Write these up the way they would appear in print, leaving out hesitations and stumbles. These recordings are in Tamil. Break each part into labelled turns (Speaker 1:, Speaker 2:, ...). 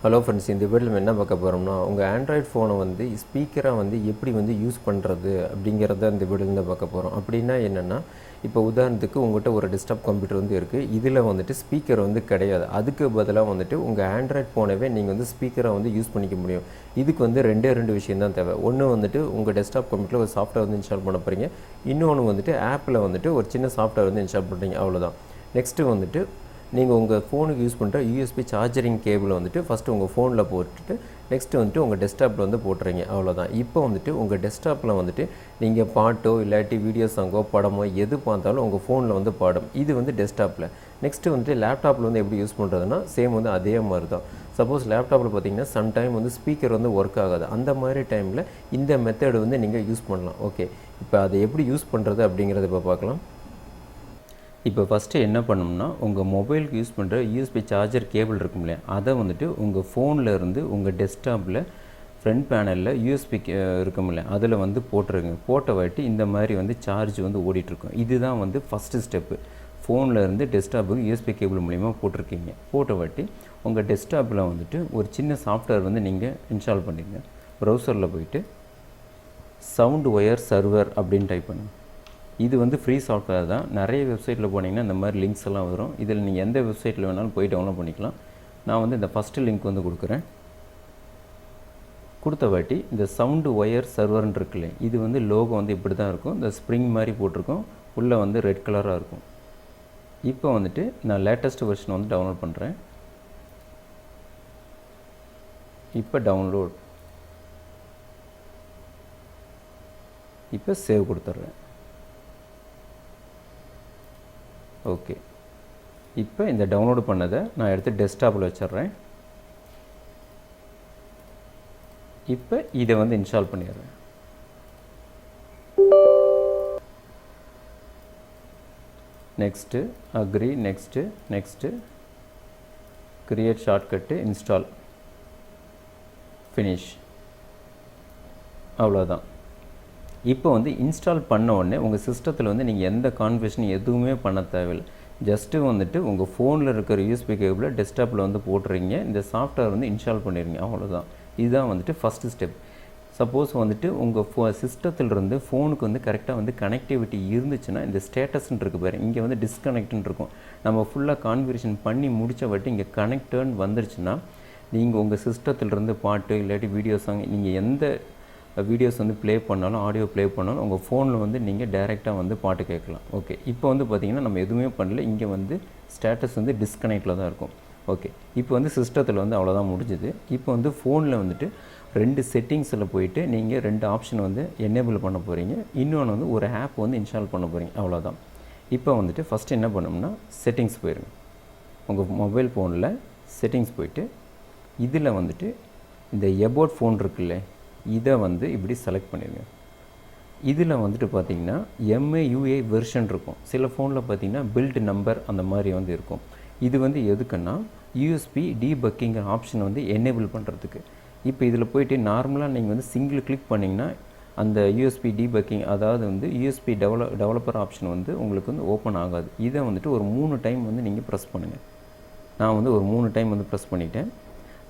Speaker 1: ஹலோ ஃப்ரெண்ட்ஸ், இந்த வீடியோவில் என்ன பார்க்க போகிறோம்னா உங்கள் ஆண்ட்ராய்ட் ஃபோனை வந்து ஸ்பீக்கராக வந்து எப்படி வந்து யூஸ் பண்ணுறது அப்படிங்கிறத இந்த வீடியோவில் பார்க்க போகிறோம். அப்படின்னா என்னென்னா, இப்போ உதாரணத்துக்கு உங்கள்கிட்ட ஒரு டெஸ்க்டாப் கம்ப்யூட்டர் வந்து இருக்குது. இதில் வந்துட்டு ஸ்பீக்கர் வந்து கிடையாது. அதுக்கு பதிலாக வந்துட்டு உங்கள் ஆண்ட்ராய்ட் ஃபோனவே நீங்கள் வந்து ஸ்பீக்கராக வந்து யூஸ் பண்ணிக்க முடியும். இதுக்கு வந்து ரெண்டு விஷயம் தான் தேவை. ஒன்று வந்துட்டு உங்கள் டெஸ்க்டாப் கம்ப்யூட்டரில் ஒரு சாஃப்ட்வேர் வந்து இன்ஸ்டால் பண்ண போகிறீங்க. இன்னொன்று வந்துட்டு ஆப்பில் வந்துட்டு ஒரு சின்ன சாஃப்ட்வேர் வந்து இன்ஸ்டால் பண்ணுறீங்க, அவ்வளோதான். நெக்ஸ்ட்டு வந்துட்டு நீங்கள் உங்கள் ஃபோனுக்கு யூஸ் பண்ணுற USB சார்ஜரிங் கேபிளை வந்துட்டு ஃபஸ்ட்டு உங்கள் ஃபோனில் போட்டுட்டு நெக்ஸ்ட்டு வந்துட்டு உங்கள் டெஸ்க்டாப்பில் வந்து போட்டுறீங்க, அவ்வளோதான். இப்போ வந்துட்டு உங்கள் டெஸ்க்டாப்பில் வந்துட்டு நீங்கள் பாட்டோ இல்லாட்டி வீடியோ சாங்கோ படமோ எது பார்த்தாலும் உங்கள் ஃபோனில் வந்து பாடும். இது வந்து டெஸ்க்டாப்பில். நெக்ஸ்ட்டு வந்துட்டு லேப்டாப்பில் வந்து எப்படி யூஸ் பண்ணுறதுனா சேம் வந்து அதே மாதிரி தான். சப்போஸ் லேப்டாப்பில் பார்த்தீங்கன்னா சம்டைம் வந்து ஸ்பீக்கர் வந்து ஒர்க் ஆகாது. அந்த மாதிரி டைமில் இந்த மெத்தடு வந்து நீங்கள் யூஸ் பண்ணலாம். ஓகே, இப்போ அதை எப்படி யூஸ் பண்ணுறது அப்படிங்கிறத இப்போ பார்க்கலாம். இப்போ ஃபஸ்ட்டு என்ன பண்ணணும்னா, உங்கள் மொபைலுக்கு யூஸ் பண்ணுற USB சார்ஜர் கேபிள் இருக்கும் இல்லையா, அதை வந்துட்டு உங்கள் ஃபோனில் இருந்து உங்கள் டெஸ்க்டாப்பில் ஃப்ரண்ட் பேனலில் USB இருக்கும் இல்லையா, அதில் வந்து போட்டுருங்க. போட்ட வாட்டி இந்த மாதிரி வந்து சார்ஜ் வந்து ஓடிட்டுருக்கும். இதுதான் வந்து ஃபஸ்ட்டு ஸ்டெப்பு. ஃபோனில் இருந்து டெஸ்க்டாப்புக்கு USB கேபிள் மூலிமா போட்டிருக்கீங்க. போட்ட வாட்டி உங்கள் டெஸ்க்டாப்பில் வந்துட்டு ஒரு சின்ன சாஃப்ட்வேர் வந்து நீங்கள் இன்ஸ்டால் பண்ணிடுங்க. ப்ரௌசரில் போயிட்டு SoundWire சர்வர் அப்படின்னு டைப் பண்ணுங்கள். இது வந்து ஃப்ரீ சாஃப்ட்வேர் தான். நிறைய வெப்சைட்டில் போனீங்கன்னா இந்த மாதிரி லிங்க்ஸ் எல்லாம் வரும். இதில் நீங்கள் எந்த வெப்சைட்டில் வேணாலும் போய் டவுன்லோட் பண்ணிக்கலாம். நான் வந்து இந்த ஃபஸ்ட்டு லிங்க் வந்து கொடுக்குறேன். கொடுத்த வாட்டி இந்த SoundWire சர்வர்னு இருக்குல்ல, இது வந்து லோகோ வந்து இப்படி தான் இருக்கும். இந்த ஸ்ப்ரிங் மாதிரி போட்டிருக்கோம், உள்ளே வந்து ரெட் கலராக இருக்கும். இப்போ வந்துட்டு நான் லேட்டஸ்ட் வெர்ஷன் வந்து டவுன்லோட் பண்ணுறேன். இப்போ டவுன்லோட், இப்போ சேவ் கொடுத்துட்றேன். ஓகே, இப்போ இந்த டவுன்லோடு பண்ணதை நான் எடுத்து டெஸ்க்டாப்பில் வச்சிட்றேன். இப்போ இதை வந்து இன்ஸ்டால் பண்ணிடுறேன். Next agree, next create shortcut, install, finish, அவ்வளோதான். இப்போ வந்து இன்ஸ்டால் பண்ண உடனே உங்கள் சிஸ்டத்தில் வந்து நீங்கள் எந்த கான்ஃபிகரேஷன் எதுவுமே பண்ண தேவையில்லை. ஜஸ்ட்டு வந்துட்டு உங்கள் ஃபோனில் இருக்கிற USB கேபிளை டெஸ்க்டாப்பில் வந்து போட்டுறீங்க. இந்த சாஃப்ட்வேர் வந்து இன்ஸ்டால் பண்ணிடுங்க, அவ்வளோதான். இதுதான் வந்துட்டு ஃபஸ்ட்டு ஸ்டெப். சப்போஸ் வந்துட்டு உங்கள் சிஸ்டத்திலிருந்து ஃபோனுக்கு வந்து கரெக்டாக வந்து கனெக்டிவிட்டி இருந்துச்சுன்னா இந்த ஸ்டேட்டஸ்ன்னு இருக்குது பாரு, இங்கே வந்து டிஸ்கனெக்ட்னு இருக்கும். நம்ம ஃபுல்லாக கான்ஃபிகரேஷன் பண்ணி முடித்த வாட்டி இங்கே கனெக்டர்னு வந்துருச்சுன்னா நீங்கள் உங்கள் சிஸ்டத்திலிருந்து பாட்டு இல்லாட்டி வீடியோ சாங் நீங்கள் எந்த வீடியோஸ் வந்து ப்ளே பண்ணாலும் ஆடியோ ப்ளே பண்ணாலும் உங்கள் ஃபோனில் வந்து நீங்கள் டைரெக்டாக வந்து பாட்டு கேட்கலாம். ஓகே, இப்போ வந்து பார்த்திங்கன்னா நம்ம எதுவுமே பண்ணல. இங்கே வந்து ஸ்டேட்டஸ் வந்து டிஸ்கனெக்டில் தான் இருக்கும். ஓகே, இப்போ வந்து சிஸ்டத்தில் வந்து அவ்வளோதான் முடிஞ்சுது. இப்போ வந்து ஃபோனில் வந்துட்டு 2 செட்டிங்ஸில் போயிட்டு நீங்கள் 2 ஆப்ஷன் வந்து எனேபிள் பண்ண போகிறீங்க. இன்னொன்று வந்து ஒரு ஆப் வந்து இன்ஸ்டால் பண்ண போகிறீங்க, அவ்வளோதான். இப்போ வந்துட்டு ஃபஸ்ட்டு என்ன பண்ணோம்னா செட்டிங்ஸ் போயிருங்க. உங்கள் மொபைல் ஃபோனில் செட்டிங்ஸ் போயிட்டு இதில் வந்துட்டு இந்த எபோட் ஃபோன் இருக்குல்ல, இதை வந்து இப்படி செலக்ட் பண்ணிடுங்க. இதில் வந்துட்டு பார்த்திங்கன்னா MAUI வெர்ஷன் இருக்கும். சில ஃபோனில் பார்த்திங்கன்னா பில்ட் நம்பர் அந்த மாதிரி வந்து இருக்கும். இது வந்து எதுக்குன்னா USB Debugging ஆப்ஷன் வந்து எனேபிள் பண்ணுறதுக்கு. இப்போ இதில் போய்ட்டு நார்மலாக நீங்கள் வந்து சிங்கிள் கிளிக் பண்ணிங்கன்னா அந்த USB Debugging, அதாவது வந்து USB டெவலப்பர் ஆப்ஷன் வந்து உங்களுக்கு வந்து ஓப்பன் ஆகாது. இதை வந்துட்டு ஒரு 3 டைம் வந்து நீங்கள் ப்ரெஸ் பண்ணுங்கள். நான் வந்து ஒரு 3 டைம் வந்து ப்ரெஸ் பண்ணிட்டேன்.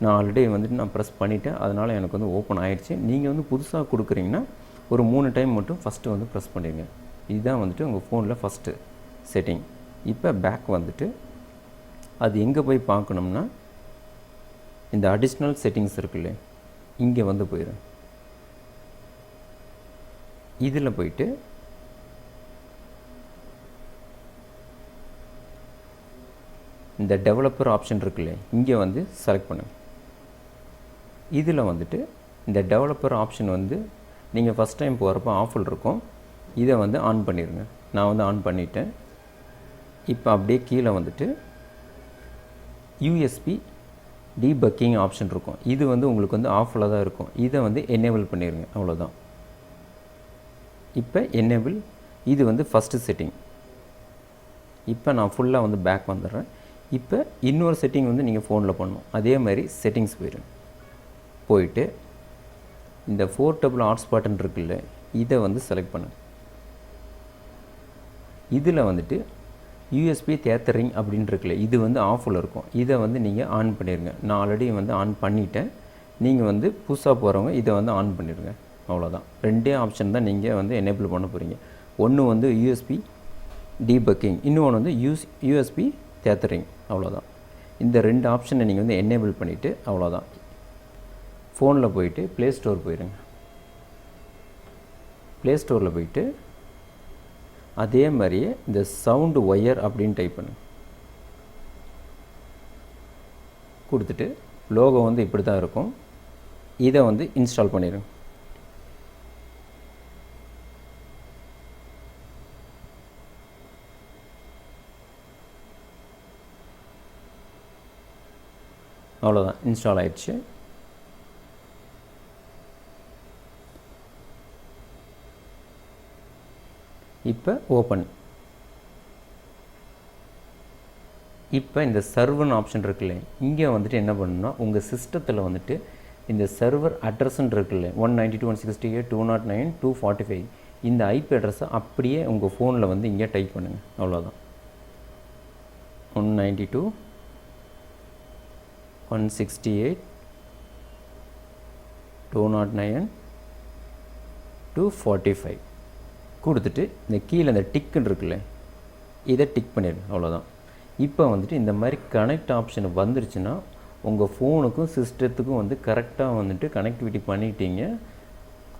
Speaker 1: நான் ஆல்ரெடி வந்துட்டு நான் ப்ரெஸ் பண்ணிவிட்டேன், அதனால் எனக்கு வந்து ஓப்பன் ஆகிடுச்சு. நீங்கள் வந்து புதுசாக கொடுக்குறீங்கன்னா ஒரு 3 டைம் மட்டும் ஃபஸ்ட்டு வந்து ப்ரெஸ் பண்ணிடுங்க. இதுதான் வந்துட்டு உங்கள் ஃபோனில் ஃபஸ்ட்டு செட்டிங். இப்போ பேக் வந்துட்டு அது எங்கே போய் பார்க்கணும்னா இந்த அடிஷ்னல் செட்டிங்ஸ் இருக்குல்ல, இங்கே வந்து போயிடும். இதில் போயிட்டு இந்த டெவலப்பர் ஆப்ஷன் இருக்குல்ல, இங்கே வந்து செலக்ட் பண்ணுங்கள். இதில் வந்துட்டு இந்த டெவலப்பர் ஆப்ஷன் வந்து நீங்கள் ஃபஸ்ட் டைம் போகிறப்ப ஆஃபில் இருக்கும். இதை வந்து ஆன் பண்ணிடுங்க. நான் வந்து ஆன் பண்ணிட்டேன். இப்போ அப்படியே கீழே வந்துட்டு USB Debugging ஆப்ஷன் இருக்கும். இது வந்து உங்களுக்கு வந்து ஆஃபில் தான் இருக்கும். இதை வந்து எனேபிள் பண்ணிடுங்க, அவ்வளோதான். இப்போ எனேபிள், இது வந்து ஃபஸ்ட்டு செட்டிங். இப்போ நான் ஃபுல்லாக வந்து பேக் வந்துடுறேன். இப்போ இன்னொரு செட்டிங் வந்து நீங்கள் ஃபோனில் பண்ணணும். அதே மாதிரி செட்டிங்ஸ் போயிட்டு இந்த போர்ட்டபிள் ஹாட்ஸ்பாட்னு இருக்குல்ல, இதை வந்து செலக்ட் பண்ணுங்கள். இதில் வந்துட்டு யூஎஸ்பி தேத்தரிங் அப்படின்னு இருக்குல்ல, இது வந்து ஆஃபில் இருக்கும். இதை வந்து நீங்கள் ஆன் பண்ணிடுங்க. நான் ஆல்ரெடி வந்து ஆன் பண்ணிட்டேன். நீங்கள் வந்து புதுசாக போகிறவங்க இதை வந்து ஆன் பண்ணிடுங்க. அவ்வளோதான். ரெண்டே ஆப்ஷன் தான் நீங்கள் வந்து எனேபிள் பண்ண போகிறீங்க. ஒன்று வந்து யூஎஸ்பி டீபக்கிங், இன்னொன்று வந்து யூஎஸ்பி தேத்தரிங். அவ்வளோதான். இந்த ரெண்டு ஆப்ஷனை நீங்கள் வந்து எனேபிள் பண்ணிவிட்டு அவ்வளோதான். ஃபோனில் போயிட்டு ப்ளே ஸ்டோர் போயிடுங்க. ப்ளே ஸ்டோரில் போயிட்டு அதே மாதிரியே இந்த SoundWire அப்படின்னு டைப் பண்ணு கொடுத்துட்டு லோகோ வந்து இப்படி தான் இருக்கும். இதை வந்து இன்ஸ்டால் பண்ணிடுங்க. அவ்வளோதான், இன்ஸ்டால் ஆயிடுச்சு. இப்போ ஓப்பன். இப்போ இந்த சர்வர்னு ஆப்ஷன் இருக்குல்ல, இங்கே வந்துட்டு என்ன பண்ணணும்னா உங்கள் சிஸ்டத்தில் வந்துட்டு இந்த சர்வர் அட்ரஸ்ன்னு இருக்குல்ல 192.168.209.245 இந்த ஐபி அட்ரஸை அப்படியே உங்கள் ஃபோனில் வந்து இங்கே டைப் பண்ணுங்கள். அவ்வளோதான். 192.168.209.245 கொடுத்துட்டு இந்த கீழே இந்த டிக்குன்னு இருக்குல்ல, இதை டிக் பண்ணிடுங்க. அவ்வளோதான். இப்போ வந்துட்டு இந்த மாதிரி கனெக்ட் ஆப்ஷன் வந்துருச்சுன்னா உங்கள் ஃபோனுக்கும் சிஸ்டத்துக்கும் வந்து கரெக்டாக வந்துட்டு கனெக்டிவிட்டி பண்ணிட்டீங்க,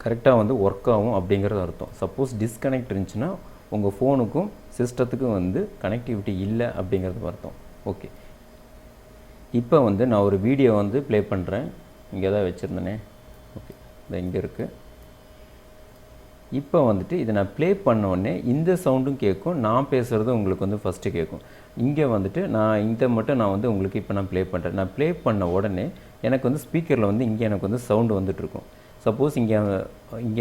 Speaker 1: கரெக்டாக வந்து ஒர்க் ஆகும் அப்படிங்கிறது அர்த்தம். சப்போஸ் டிஸ்கனெக்ட் இருந்துச்சுன்னா உங்கள் ஃபோனுக்கும் சிஸ்டத்துக்கும் வந்து கனெக்டிவிட்டி இல்லை அப்படிங்கிறது அர்த்தம். ஓகே, இப்போ வந்து நான் ஒரு வீடியோ வந்து ப்ளே பண்ணுறேன். இங்கே தான் வச்சுருந்தேனே. ஓகே, இந்த இங்கே இருக்குது. இப்போ வந்துட்டு இதை நான் ப்ளே பண்ணோடனே இந்த சவுண்டும் கேட்கும், நான் பேசுகிறது உங்களுக்கு வந்து ஃபஸ்ட்டு கேட்கும். இங்கே வந்துட்டு நான் இதை மட்டும் நான் வந்து உங்களுக்கு இப்போ நான் ப்ளே பண்ணுறேன். நான் ப்ளே பண்ண உடனே எனக்கு வந்து ஸ்பீக்கரில் வந்து இங்கே எனக்கு வந்து சவுண்டு வந்துட்டுருக்கும். சப்போஸ் இங்கே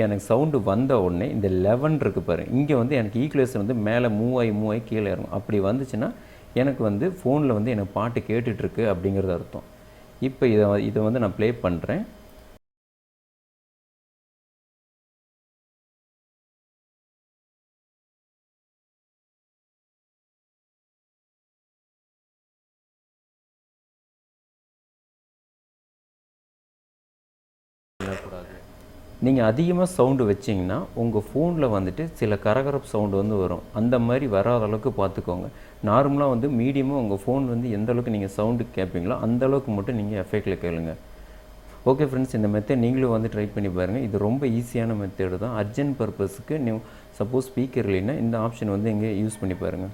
Speaker 1: எனக்கு சவுண்டு வந்த உடனே இந்த 11 இருக்குது பாரு, இங்கே வந்து எனக்கு ஈக்குவலேஷன் வந்து மேலே மூவ் ஆகி கீழே இறங்கும். அப்படி வந்துச்சுன்னா எனக்கு வந்து ஃபோனில் வந்து எனக்கு பாட்டு கேட்டுட்ருக்கு அப்படிங்கிறது அர்த்தம். இப்போ இதை வந்து நான் ப்ளே பண்ணுறேன். நீங்கள் அதிகமாக சவுண்டு வச்சிங்கன்னா உங்கள் ஃபோனில் வந்துட்டு சில கரகரப்பு சவுண்டு வந்து வரும். அந்த மாதிரி வராத அளவுக்கு பார்த்துக்கோங்க. நார்மலாக வந்து மீடியமாக உங்கள் ஃபோன் வந்து எந்த அளவுக்கு நீங்கள் சவுண்டு கேட்பீங்களோ அந்த அளவுக்கு மட்டும் நீங்கள் எஃபெக்டில் கேளுங்க. ஓகே ஃப்ரெண்ட்ஸ், இந்த மெத்தட் நீங்களும் வந்து ட்ரை பண்ணி பாருங்கள். இது ரொம்ப ஈஸியான மெத்தடு தான். அர்ஜென்ட் பர்பஸுக்கு சப்போஸ் ஸ்பீக்கர் இல்லைன்னா இந்த ஆப்ஷன் வந்து இங்கே யூஸ் பண்ணி பாருங்கள்.